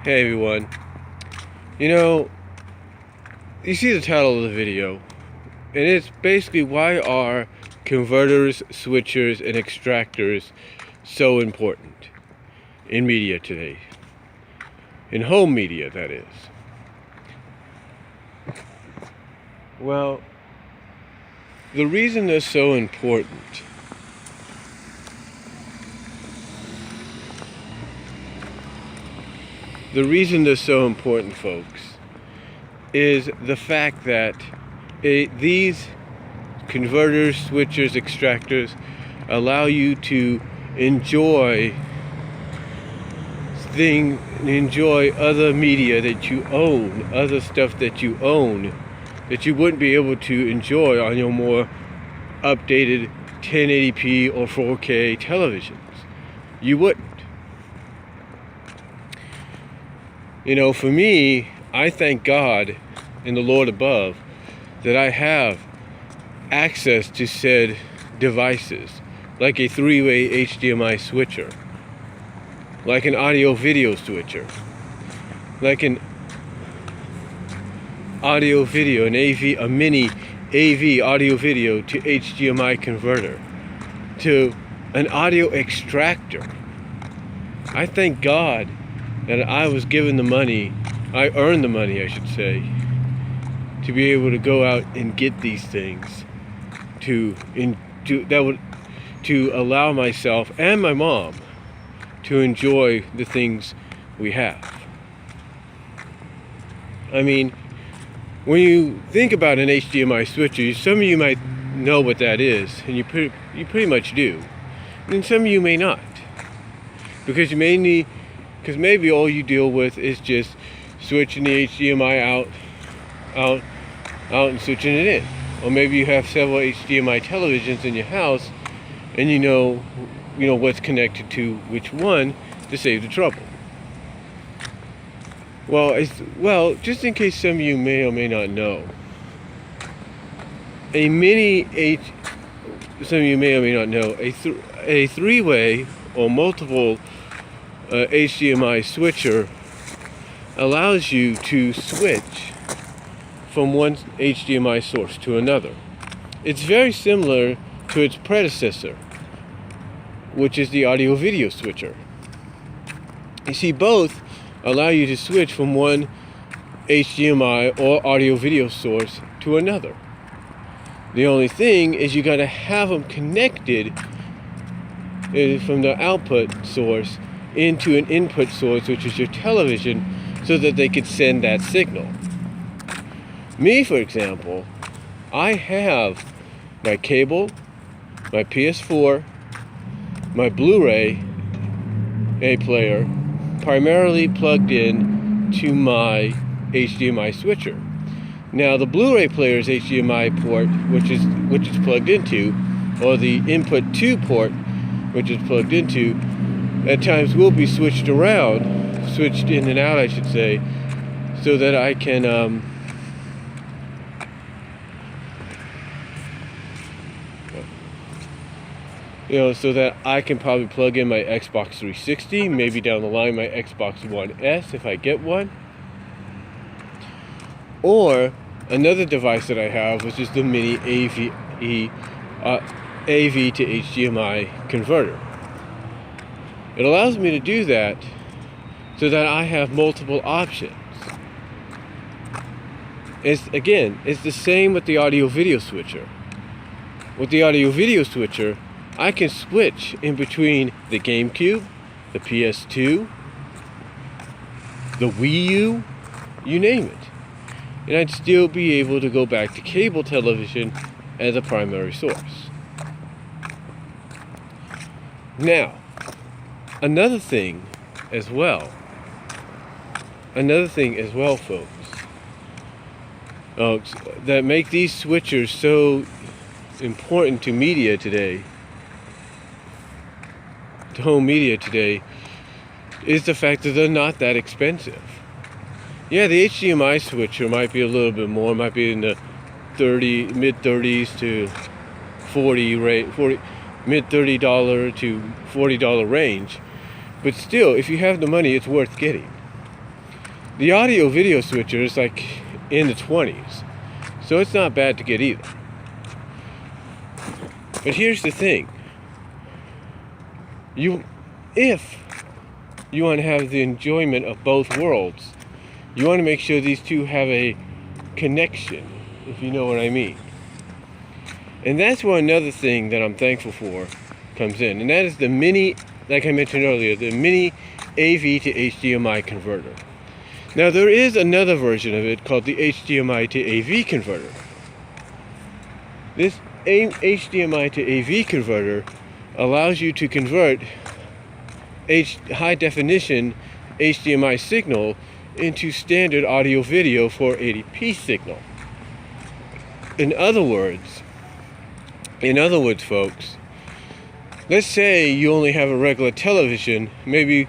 Hey everyone, you know, you see the title of the video, and it's basically why are converters, switchers, and extractors so important in media today? In home media, that is. Well, the reason they're so important folks, is the fact that these converters, switchers, extractors allow you to enjoy other media that you own, other stuff that you own, that you wouldn't be able to enjoy on your more updated 1080p or 4K televisions. You wouldn't. You know, for me, I thank God and the Lord above that I have access to said devices, like a three-way HDMI switcher, like an audio-video switcher, like an audio-video, a mini AV audio-video to HDMI converter, to an audio extractor. I thank God that I was given the money, I earned the money, I should say, to be able to go out and get these things, to allow myself and my mom to enjoy the things we have. I mean, when you think about an HDMI switcher, some of you might know what that is, and you pretty much do, and some of you may not, because maybe all you deal with is just switching the HDMI out and switching it in. Or maybe you have several HDMI televisions in your house and you know what's connected to which one to save the trouble. Well, just in case some of you may or may not know, a three-way or multiple HDMI switcher allows you to switch from one HDMI source to another. It's very similar to its predecessor, which is the audio-video switcher. You see, both allow you to switch from one HDMI or audio-video source to another. The only thing is you gotta have them connected from the output source into an input source, which is your television, so that they could send that signal. Me, for example, I have my cable, my PS4, my Blu-ray player primarily plugged in to my HDMI switcher. Now, the Blu-ray player's HDMI port, which is plugged into, or the input 2 port, which is plugged into, at times will be switched in and out, I should say, so that I can so that I can probably plug in my Xbox 360, maybe down the line my Xbox One S if I get one, or another device that I have, which is the mini AV to HDMI converter. It allows me to do that so that I have multiple options. It's the same with the audio-video switcher. With the audio-video switcher, I can switch in between the GameCube, the PS2, the Wii U, you name it. And I'd still be able to go back to cable television as a primary source. Now, another thing as well, folks, that make these switchers so important to media today, to home media today, is the fact that they're not that expensive. Yeah, the HDMI switcher might be a little bit more, might be in the mid-30s to mid-$30 to $40 range, but still, if you have the money, it's worth getting. The audio video switcher is like in the 20s, so it's not bad to get either. But here's the thing. If you want to have the enjoyment of both worlds, you want to make sure these two have a connection, if you know what I mean. And that's where another thing that I'm thankful for comes in, and that is the mini, like I mentioned earlier, the mini AV to HDMI converter. Now there is another version of it called the HDMI to AV converter. This HDMI to AV converter allows you to convert high definition HDMI signal into standard audio video 480p signal. In other words, folks, let's say you only have a regular television, maybe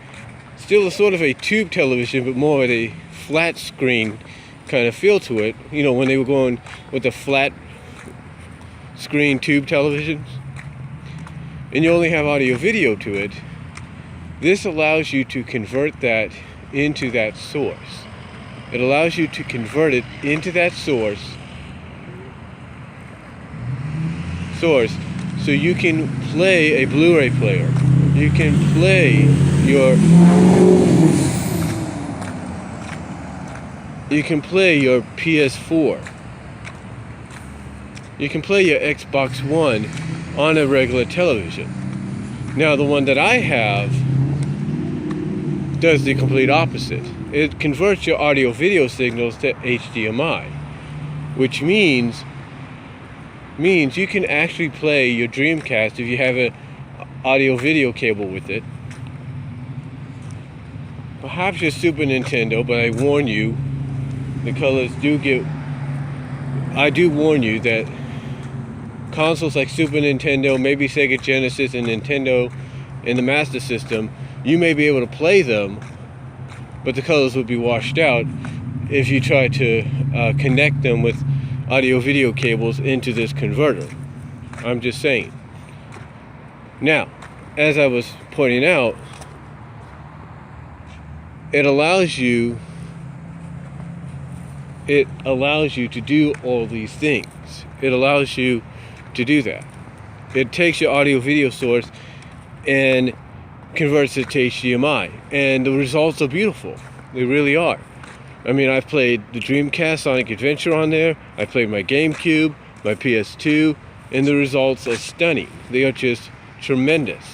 still a sort of a tube television, but more of a flat screen kind of feel to it. You know, when they were going with the flat screen tube televisions, and you only have audio video to it. This allows you to convert that into that source. It allows you to convert it into that source so you can play a Blu-ray player. You can play your PS4. You can play your Xbox One on a regular television. Now the one that I have does the complete opposite. It converts your audio video signals to HDMI, which means you can actually play your Dreamcast if you have an audio video cable with it. Perhaps your Super Nintendo, but I warn you, I do warn you that consoles like Super Nintendo, maybe Sega Genesis and Nintendo and the Master System, you may be able to play them, but the colors would be washed out if you try to connect them with audio video cables into this converter. I'm just saying. Now, as I was pointing out, it allows you to do all these things. It allows you to do that. It takes your audio video source and converts it to HDMI, and the results are beautiful. They really are. I mean, I've played the Dreamcast Sonic Adventure on there. I played my GameCube, my PS2, and the results are stunning. They are just tremendous.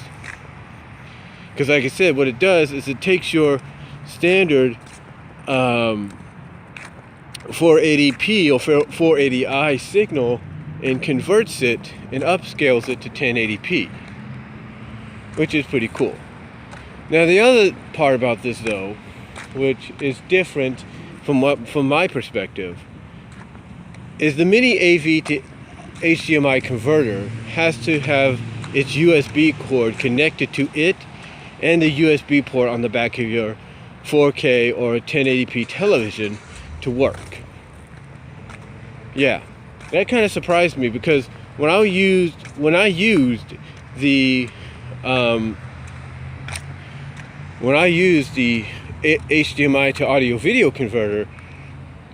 Because like I said, what it does is it takes your standard 480p or 480i signal and converts it and upscales it to 1080p, which is pretty cool. Now the other part about this though, which is different from my perspective, is the mini AV to HDMI converter has to have its USB cord connected to it and the USB port on the back of your 4K or 1080p television to work. Yeah, that kind of surprised me, because when I used the HDMI to audio video converter,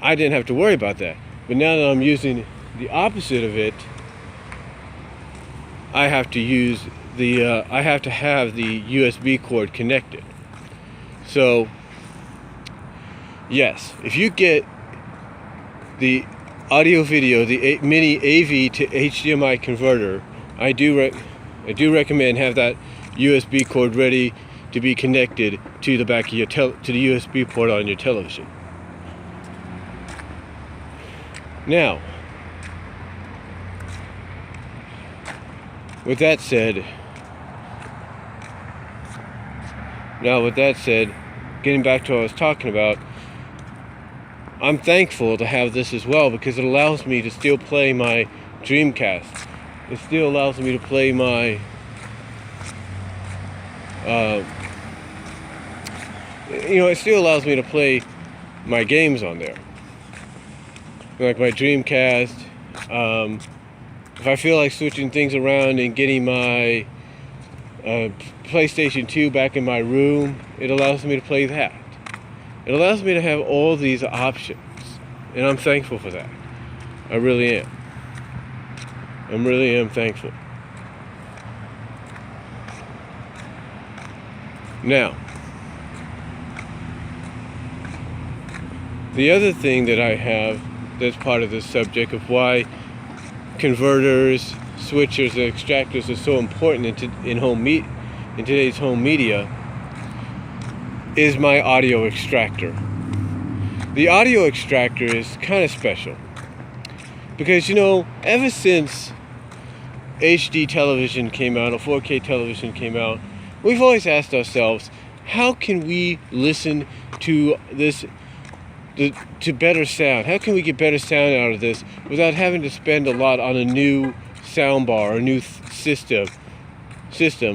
I didn't have to worry about that. But now that I'm using the opposite of it, I have to have the USB cord connected. So yes, if you get the audio video, the mini AV to HDMI converter, I do recommend have that USB cord ready to be connected to the back of your to the USB port on your television. Now, with that said, getting back to what I was talking about, I'm thankful to have this as well, because it allows me to still play my Dreamcast. It still allows me to play my it still allows me to play my games on there, like my Dreamcast. If I feel like switching things around and getting my PlayStation 2 back in my room, it allows me to play that. It allows me to have all these options, and I'm thankful for that. I really am. I really am thankful. Now, the other thing that I have that's part of this subject of why converters, switchers, and extractors are so important in today's home media is my audio extractor. The audio extractor is kind of special because, ever since HD television came out, or 4K television came out, we've always asked ourselves, how can we listen to this, to better sound? How can we get better sound out of this without having to spend a lot on a new soundbar or a new system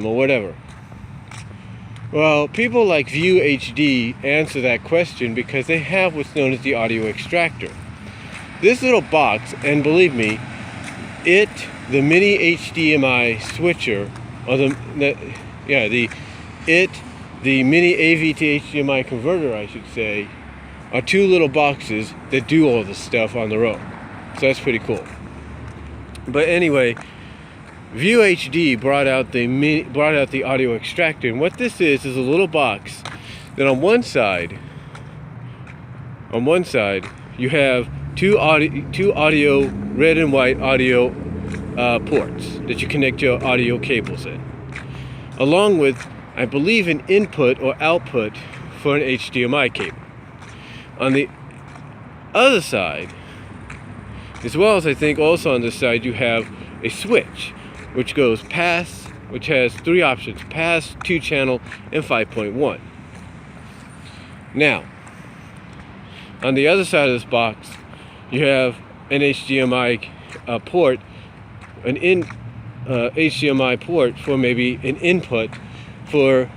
or whatever? Well, people like View HD answer that question because they have what's known as the audio extractor. This little box, and believe me, the mini HDMI switcher, or the mini AV to HDMI converter, I should say, are two little boxes that do all this stuff on their own. So that's pretty cool. But anyway, View HD brought out the audio extractor, and what this is a little box that on one side you have two audio red and white audio ports that you connect your audio cables in, along with, I believe, an input or output for an HDMI cable. On the other side, as well as I think also on this side, you have a switch which has three options: pass, 2-channel, and 5.1. Now, on the other side of this box, you have an HDMI port, HDMI port for maybe an input for,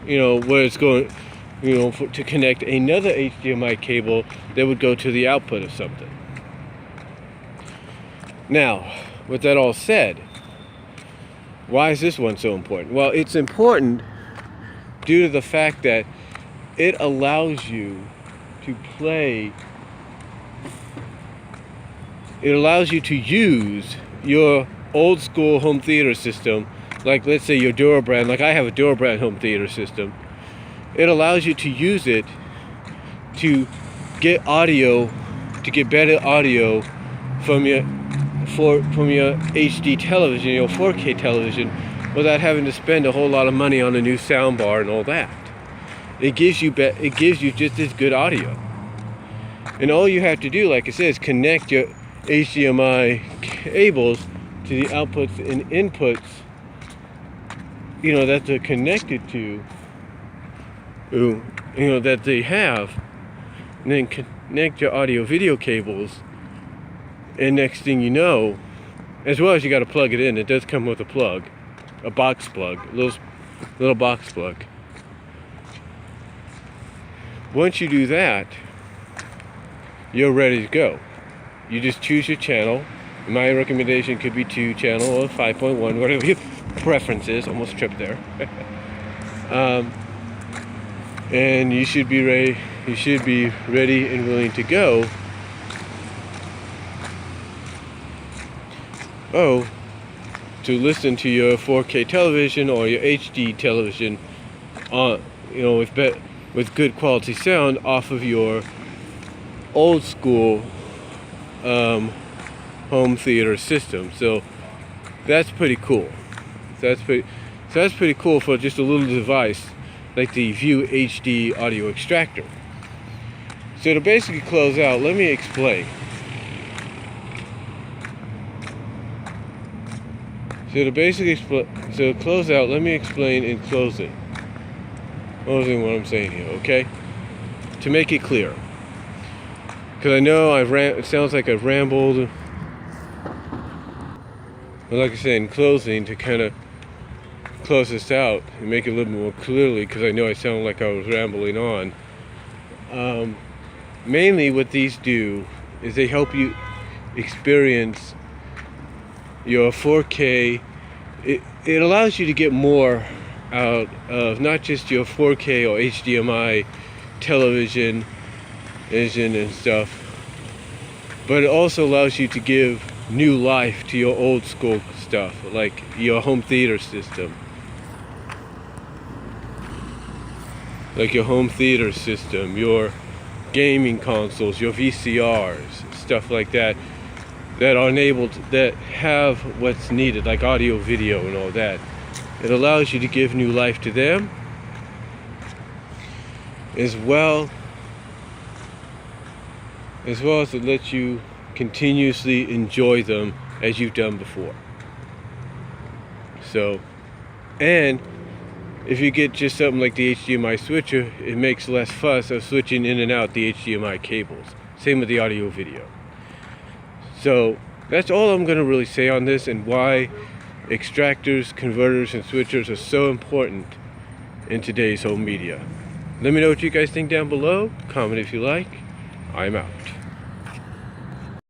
where it's going, to connect another HDMI cable that would go to the output of something. Now, with that all said, why is this one so important? Well, it's important due to the fact that it allows you to use your old school home theater system, like let's say your Durabrand, like I have a Durabrand home theater system. It allows you to use it to get better audio from your HD television, your 4K television, without having to spend a whole lot of money on a new soundbar and all that. It gives you just as good audio. And all you have to do, like I said, is connect your HDMI cables to the outputs and inputs, that they're connected to, that they have, and then connect your audio video cables, and next thing you know, as well as you got to plug it in. It does come with a plug, a box plug, little box plug. Once you do that, you're ready to go. You just choose your channel. My recommendation could be 2-channel or 5.1, whatever your preference is. Almost tripped there. And you should be ready. You should be ready and willing to go. To listen to your 4K television or your HD television, with good quality sound off of your old school home theater system. So that's pretty cool. That's pretty cool for just a little device like the View HD audio extractor. So to basically close out, let me explain. To close out, let me explain in closing what I'm saying here, okay? To make it clear, because I know it sounds like I've rambled. But like I said, in closing, to kind of close this out and make it a little more clearly, because I know I sound like I was rambling on. Mainly what these do is they help you experience your 4K. It allows you to get more out of not just your 4K or HDMI television and stuff, but it also allows you to give new life to your old school stuff, like your home theater system. Your gaming consoles, your VCRs, stuff like that, that are enabled, that have what's needed, like audio, video, and all that. It allows you to give new life to them, as well as it lets you continuously enjoy them as you've done before. So, and if you get just something like the HDMI switcher, it makes less fuss of switching in and out the HDMI cables. Same with the audio video. So that's all I'm going to really say on this, and why extractors, converters, and switchers are so important in today's home media. Let me know what you guys think down below. Comment if you like. I'm out.